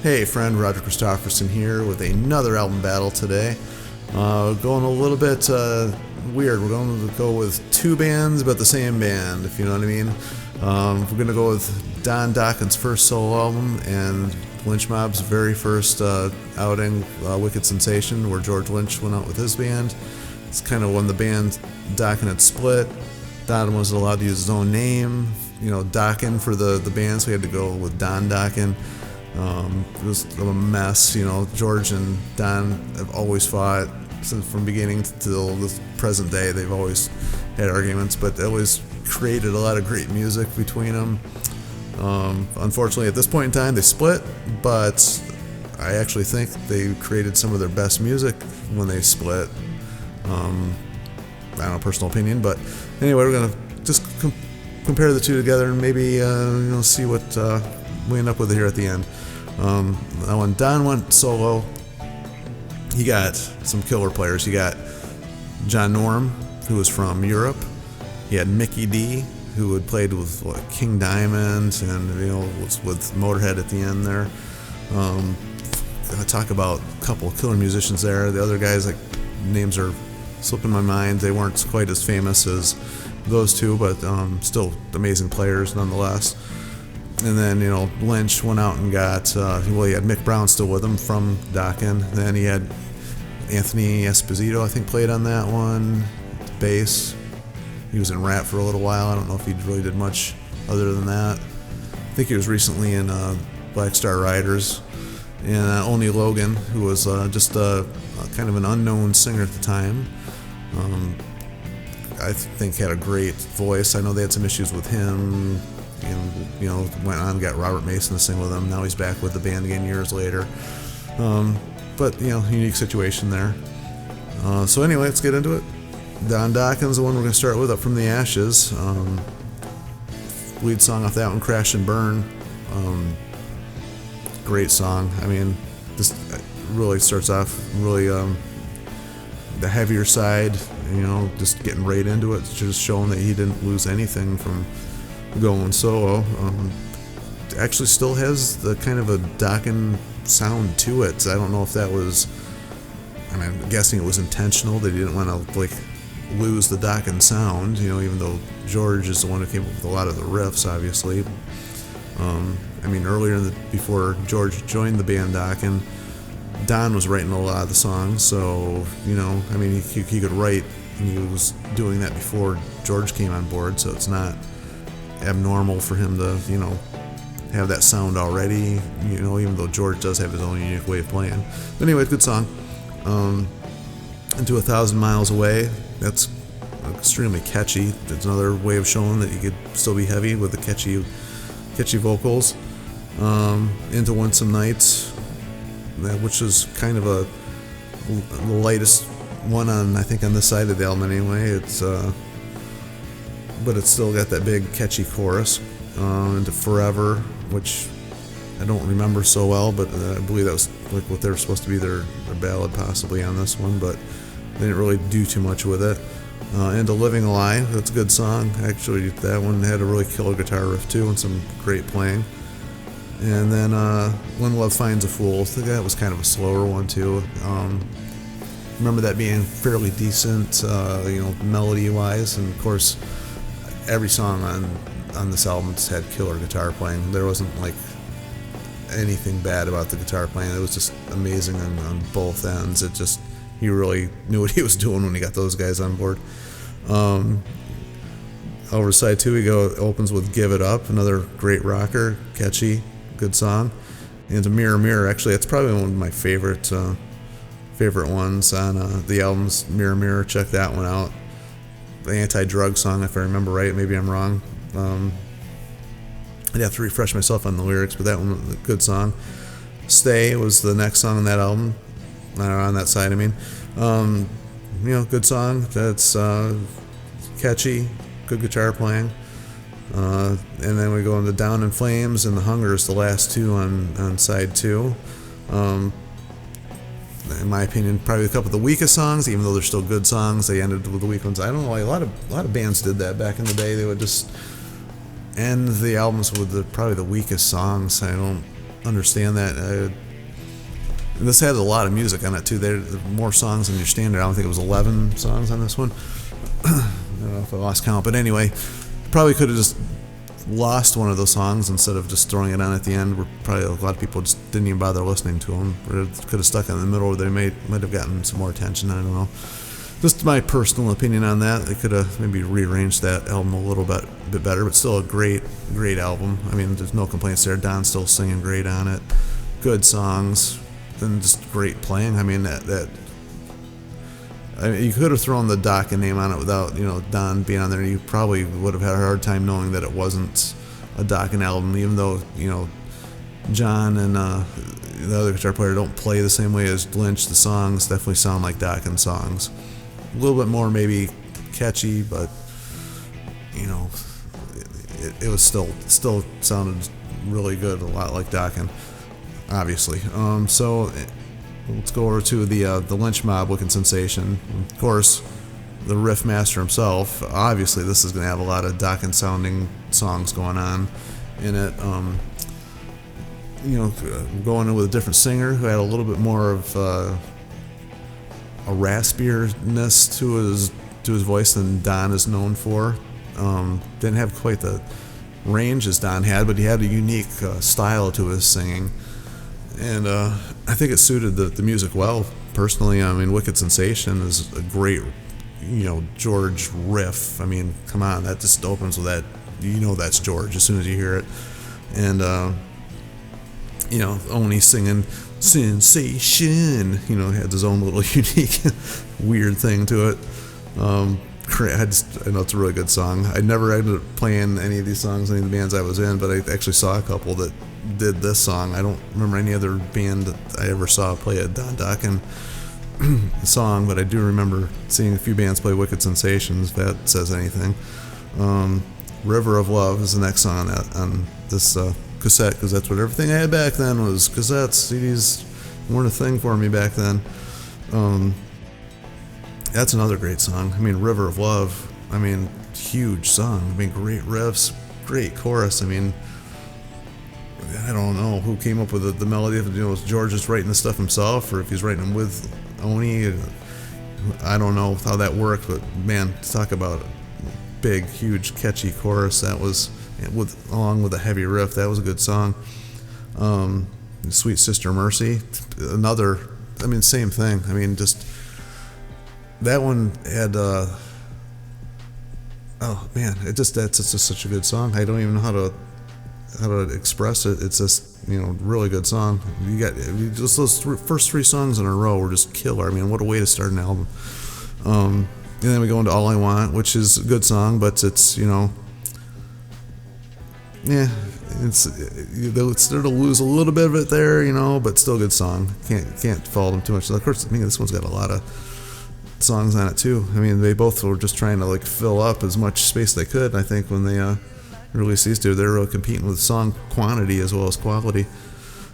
Hey friend, Roger Christofferson here with another album battle today. Going a little bit weird. We're going to go with two bands but the same band, if you know what I mean. We're going to go with Don Dokken's first solo album and Lynch Mob's very first outing, Wicked Sensation, where George Lynch went out with his band. It's kind of when the band Dokken had split. Don was allowed to use his own name, Dokken for the band, so he had to go with Don Dokken. It was a mess, George and Don have always fought since from beginning till the present day. They've always had arguments, but they always created a lot of great music between them. Unfortunately, at this point in time, they split, but I actually think they created some of their best music when they split. I don't know, personal opinion, but anyway, we're gonna just compare the two together and maybe see what we end up with here at the end. When Don went solo, he got some killer players. He got John Norum, who was from Europe. He had Mickey D, who had played with King Diamond and was with Motorhead at the end there. I talk about a couple of killer musicians there. The other guys, names are slipping my mind. They weren't quite as famous as those two, but still amazing players nonetheless. And then, Lynch went out and got, he had Mick Brown still with him from Dokken. Then he had Anthony Esposito, I think, played on that one, bass. He was in Rat for a little while. I don't know if he really did much other than that. I think he was recently in Black Star Riders. And Only Logan, who was just kind of an unknown singer at the time. I think had a great voice. I know they had some issues with him. And went on and got Robert Mason to sing with him. Now he's back with the band again years later. But unique situation there. So anyway, let's get into it. Don Dokken's the one we're going to start with, Up From the Ashes. Lead song off that one, Crash and Burn. Great song. I mean, this really starts off really the heavier side. Just getting right into it, just showing that he didn't lose anything from going solo. Actually still has the kind of a Dokken sound to it. I don't know if that was, I'm guessing it was intentional. They didn't want to lose the Dokken sound, even though George is the one who came up with a lot of the riffs, obviously. Earlier before George joined the band Dokken, Don was writing a lot of the songs, so he could write, and he was doing that before George came on board, so it's not abnormal for him to have that sound already, even though George does have his own unique way of playing. But anyway, good song. Into 1,000 Miles Away, that's extremely catchy. That's another way of showing that you could still be heavy with the catchy vocals. Into Winsome Nights, which is kind of the lightest one on this side of the album anyway. It's but it's still got that big catchy chorus. Into Forever, which I don't remember so well, but I believe that was what they were supposed to be their ballad possibly on this one, but they didn't really do too much with it. Into Living a Lie, that's a good song. Actually, that one had a really killer guitar riff too and some great playing. And then When Love Finds a Fool, I think that was kind of a slower one too. Remember that being fairly decent, melody-wise, and of course every song on this album just had killer guitar playing. There wasn't anything bad about the guitar playing. It was just amazing on both ends. He really knew what he was doing when he got those guys on board. Over side two, opens with Give It Up, another great rocker, catchy, good song. Into Mirror Mirror, actually that's probably one of my favorite ones on the albums. Mirror Mirror, check that one out. The anti-drug song, if I remember right. Maybe I'm wrong. I'd have to refresh myself on the lyrics, but that one was a good song. Stay was the next song on that album, on that side. Good song. That's catchy, good guitar playing. And then we go into Down in Flames and The Hunger is the last two on side two. In my opinion, probably a couple of the weakest songs, even though they're still good songs. They ended with the weak ones. I don't know, a lot of bands did that back in the day. They would just end the albums with probably the weakest songs. I don't understand that. And this had a lot of music on it too. There are more songs than your standard. I don't think it was 11 songs on this one. I don't know if I lost count, but anyway, probably could have just lost one of those songs instead of just throwing it on at the end. Where probably a lot of people just didn't even bother listening to them. Or could have stuck it in the middle, where they might have gotten some more attention. I don't know. Just my personal opinion on that. They could have maybe rearranged that album a little bit better, but still a great album. I mean, there's no complaints there. Don's still singing great on it. Good songs, and just great playing. I mean, you could have thrown the Dokken name on it without, Don being on there. You probably would have had a hard time knowing that it wasn't a Dokken album, even though, John and the other guitar player don't play the same way as Lynch. The songs definitely sound like Dokken songs. A little bit more maybe catchy, but it was still sounded really good, a lot like Dokken, obviously. So let's go over to the Lynch Mob, Wicked Sensation. Of course, the riff master himself. Obviously, this is going to have a lot of Dokken sounding songs going on in it. Going in with a different singer who had a little bit more of a raspierness to his voice than Don is known for. Didn't have quite the range as Don had, but he had a unique style to his singing, and I think it suited the music well. Personally, I mean, Wicked Sensation is a great, George riff. I mean, come on, that just opens with that. That's George as soon as you hear it, and Oni singing Sensation, had his own little unique weird thing to it. I know it's a really good song. I never ended up playing any of these songs, any of the bands I was in, but I actually saw a couple that did this song. I don't remember any other band that I ever saw play a Don Dokken song, but I do remember seeing a few bands play Wicked Sensations, if that says anything. River of Love is the next song on this cassette, because that's what everything I had back then was cassettes. CDs weren't a thing for me back then. That's another great song. I mean, River of Love, huge song. Great riffs, great chorus. I don't know who came up with the melody. If George is writing the stuff himself, or if he's writing them with Oni. I don't know how that worked, but man, talk about a big, huge, catchy chorus. That was, along with a heavy riff, that was a good song. Sweet Sister Mercy, another. Same thing. Just. That one had, that's just such a good song. I don't even know how to express it. It's just, really good song. You got just those first three songs in a row were just killer. What a way to start an album. And then we go into All I Want, which is a good song, but it's, it's there to lose a little bit of it there, but still a good song. Can't fault them too much. Of course, this one's got a lot of songs on it too. They both were just trying to fill up as much space they could. I think when they released these two, they're really competing with song quantity as well as quality.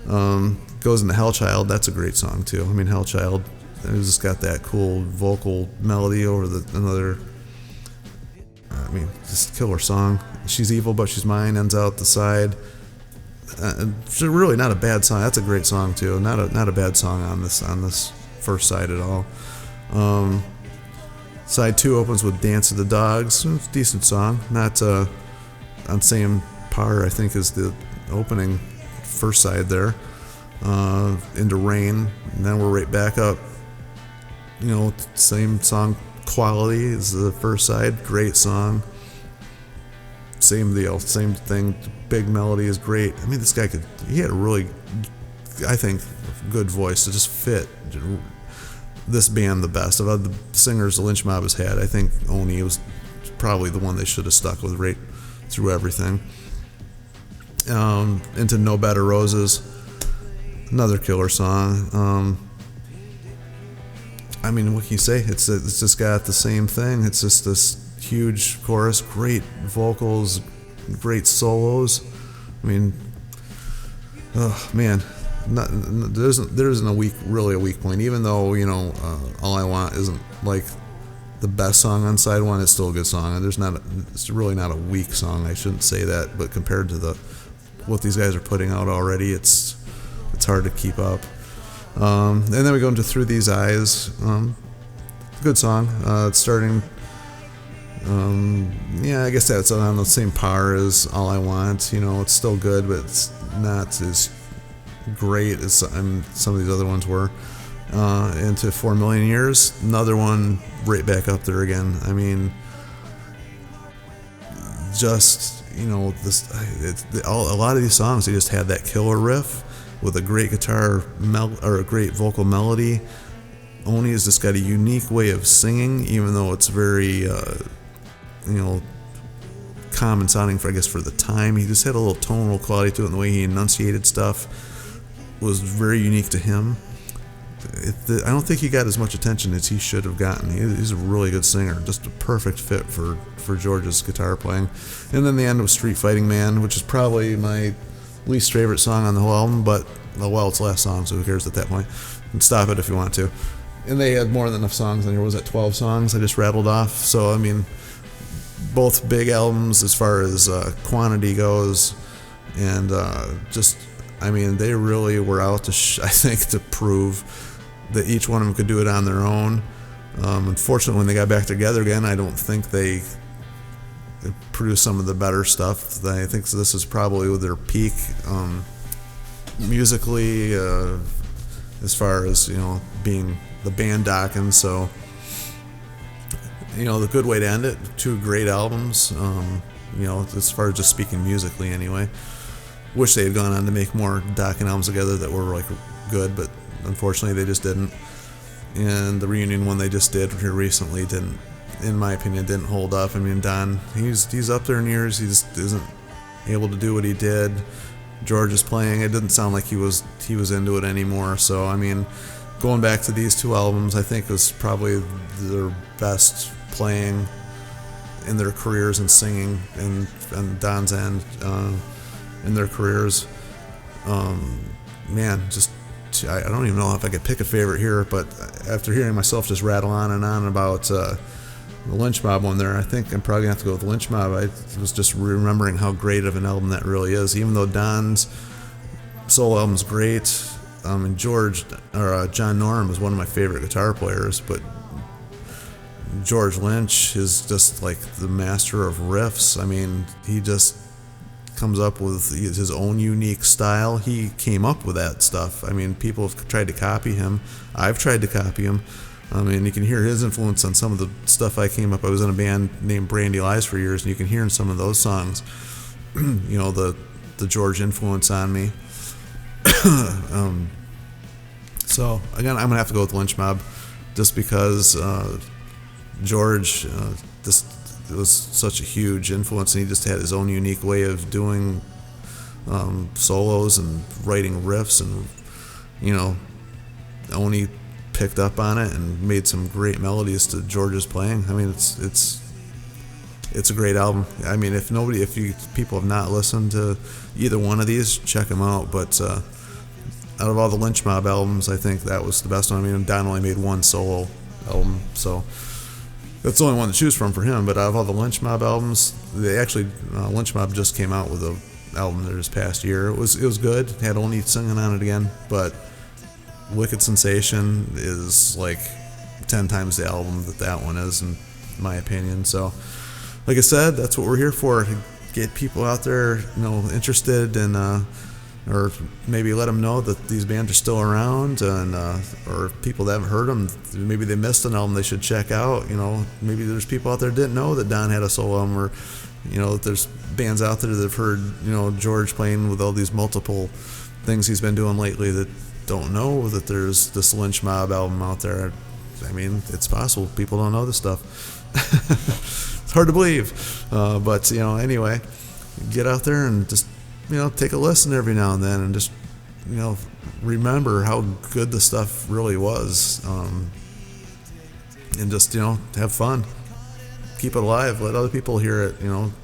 Goes into Hellchild. That's a great song too. Hellchild, it's just got that cool vocal melody over another. Just killer song. She's Evil But She's Mine ends out the side. It's really not a bad song. That's a great song too. Not a bad song on this first side at all. Side 2 opens with Dance of the Dogs. It's a decent song. Not on same par, I think, as the opening first side there. Into Rain. And then we're right back up. Same song quality as the first side. Great song. Same deal. Same thing. Big melody is great. This guy he had a really, I think, good voice to just fit this band the best. Of the singers the Lynch Mob has had, I think Oni was probably the one they should have stuck with right through everything. Into No Bed of Roses, another killer song. What can you say? It's just got the same thing. It's just this huge chorus, great vocals, great solos. Oh man. There isn't a weak point. Even though All I Want isn't like the best song on side 1, it's still a good song. And it's really not a weak song. I shouldn't say that, but compared to what these guys are putting out already, it's hard to keep up. And then we go into Through These Eyes. Good song. It's starting. Yeah, I guess that's on the same par as All I Want. It's still good, but it's not as great as some of these other ones were. Into 4 Million Years, another one right back up there again. I mean, just a lot of these songs, they just had that killer riff with a great guitar or a great vocal melody. Oni has just got a unique way of singing, even though it's very common sounding for the time. He just had a little tonal quality to it, and the way he enunciated stuff was very unique to him. I don't think he got as much attention as he should have gotten. He's a really good singer, just a perfect fit for George's guitar playing. And then the end was Street Fighting Man, which is probably my least favorite song on the whole album, but it's the last song, so who cares at that point? And stop it if you want to. And they had more than enough songs on here. Was that 12 songs I just rattled off? So, I mean, both big albums as far as quantity goes, and they really were out to prove that each one of them could do it on their own. Unfortunately, when they got back together again, I don't think they produced some of the better stuff. I think this is probably their peak musically, as far as being the band Dokken. So the good way to end it. 2 great albums. As far as just speaking musically, anyway. Wish they had gone on to make more Dokken albums together that were good, but unfortunately they just didn't. And the reunion one they just did here recently didn't, in my opinion, didn't hold up. I mean, Don, he's up there in years. He just isn't able to do what he did. George is playing. It didn't sound like he was into it anymore. So, I mean, going back to these 2 albums, I think was probably their best playing in their careers and singing, and Don's end in their careers. I don't even know if I could pick a favorite here, but after hearing myself just rattle on and on about the Lynch Mob one there, I think I'm probably going to have to go with Lynch Mob. I was just remembering how great of an album that really is. Even though Don's solo album's great, and John Norum is one of my favorite guitar players, but George Lynch is just like the master of riffs. I mean, he just comes up with his own unique style. He came up with that stuff. I mean, people have tried to copy him. I've tried to copy him. I mean, you can hear his influence on some of the stuff I came up. I was in a band named Brandy Lies for years, and you can hear in some of those songs, the George influence on me. So again, I'm gonna have to go with Lynch Mob, just because George it was such a huge influence, and he just had his own unique way of doing solos and writing riffs, and Oni picked up on it and made some great melodies to George's playing. I mean, it's a great album. I mean, if people have not listened to either one of these, check them out. But out of all the Lynch Mob albums, I think that was the best one. I mean, Don only made one solo album, so that's the only one to choose from for him. But out of all the Lynch Mob albums, Lynch Mob just came out with an album this past year. It was good. Had Oni singing on it again, but Wicked Sensation is like 10 times the album that one is, in my opinion. So, like I said, that's what we're here for, to get people out there, interested in, or maybe let them know that these bands are still around, and or people that haven't heard them, maybe they missed an album they should check out. Maybe there's people out there that didn't know that Don had a solo album, or there's bands out there that have heard George playing with all these multiple things he's been doing lately that don't know that there's this Lynch Mob album out there. I mean, it's possible people don't know this stuff. It's hard to believe, but anyway, get out there and just take a listen every now and then, and just remember how good the stuff really was, and just have fun, keep it alive, let other people hear it,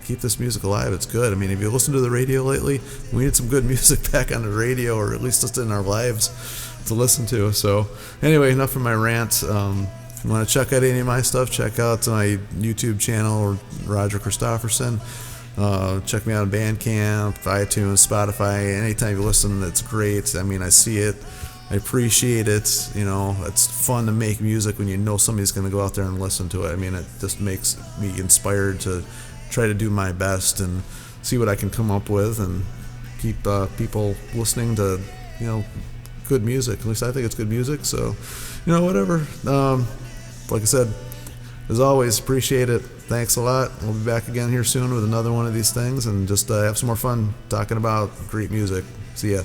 keep this music alive. It's good. I mean, if you listen to the radio lately, we need some good music back on the radio, or at least just in our lives to listen to. So anyway, enough of my rant. If you want to check out any of my stuff, check out my YouTube channel, Roger Christofferson. Check me out on Bandcamp, iTunes, Spotify. Anytime you listen, that's great. I mean, I see it. I appreciate it. You know, it's fun to make music when you know somebody's going to go out there and listen to it. I mean, it just makes me inspired to try to do my best and see what I can come up with and keep people listening to, you know, good music. At least I think it's good music. So, you know, whatever. Like I said, as always, appreciate it. Thanks a lot. We'll be back again here soon with another one of these things and just have some more fun talking about great music. See ya.